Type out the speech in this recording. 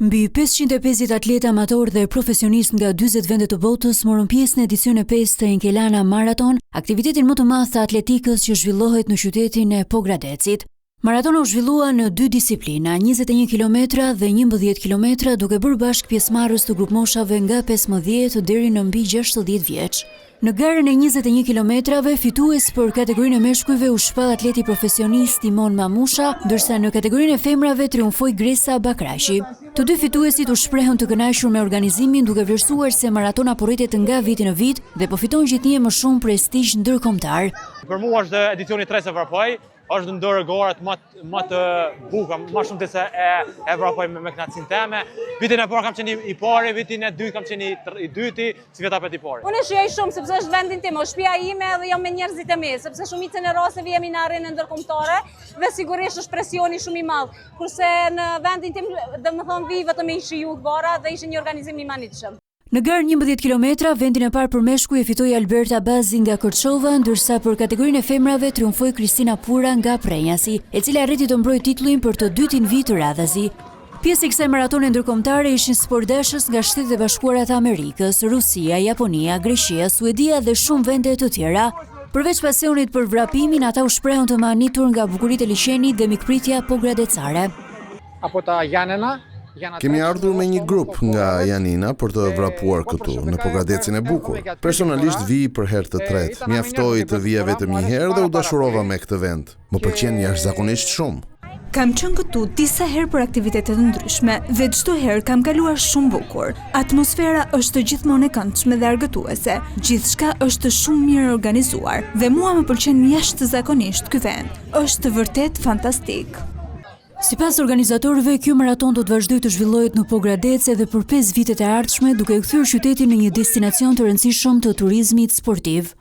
Mbi 550 atleta amator dhe profesionist nga 40 vende të botës morën pjesë në edicionin e 5 të Enkelana Marathon, aktivitetin më të madh të atletikës që zhvillohet në qytetin e Pogradecit. Maratona u zhvillua në 2 disiplina, 21 km dhe 11 km, duke bërë bashkë pjesëmarrës të grupmoshave nga 15 deri në mbi 60 vjeç. Në garën e 21 kilometrave, fitues për kategorinë e meshkujve u shpall atleti profesionist Timon Mamusha, ndërsa në kategorinë e femrave triumfoi Gresa Bakrashi. Të dy fituesit u shprehën të kënaqur me organizimin, duke vlerësuar se maratona po rritet nga viti në vit dhe po fiton gjithnjë më shumë prestigj ndërkombëtar. Për mua është edicioni 3 se vrapoj, është ndër gorat më të buka, më shumë se e vrapoj me kënaqësinë teme. Vitin e parë kam qenë i pari, vitin e dytë kam qenë i dyti, si vetapet i pari. Unë shijoj shumë sepse është vendin tim, është shtëpia ime dhe jam me njerëzit e mi, sepse shumicën e rasteve jemi në arenën ndërkombëtare dhe sigurisht është presioni shumë i madh. Kurse në vendin tim, domethënë vi vetëm me shiju gara dhe ishte një organizim i manitshëm. Në garë 11 km, vendin e parë për meshkuj e fitoi Alberta Bazi nga Korçova, ndërsa për kategorinë e femrave triumfoi Kristina Pura nga Prenjasi, e cila arriti të mbrojë titullin për të dytin vit të radhazi. Pjesë i kësaj maratone ndërkombëtare ishin sportdashës nga Shtetet e Bashkuara të Amerikës, Rusia, Japonia, Greqia, Suedia dhe shumë vende të tjera. Përveç pasionit për vrapimin, ata u shprehën të manitur nga bukuritë e liçenit dhe mikpritja pogradecare. Apo ta Janena. Kemi ardhur me një grup nga Janina për të vrapuar këtu, në Pogradecin e bukur. Personalisht vi për herë të tretë. Mjaftoi të vija vetëm një herë dhe u dashurova me këtë vend. Më pëlqen jashtëzakonisht shumë. Kam qenë këtu disa herë për aktivitete të ndryshme dhe çdo herë kam kaluar shumë bukur. Atmosfera është gjithmonë e këndshme dhe argëtuese. Gjithçka është shumë mirë organizuar dhe mua më pëlqen jashtëzakonisht ky vend. Është vërtet fantastik. Sipas organizatorëve, ky maraton do të vazhdojë të zhvillohet në Pogradec edhe për 5 vitet e ardhshme, duke kthyer qytetin në një destinacion të rëndësishëm të turizmit sportiv.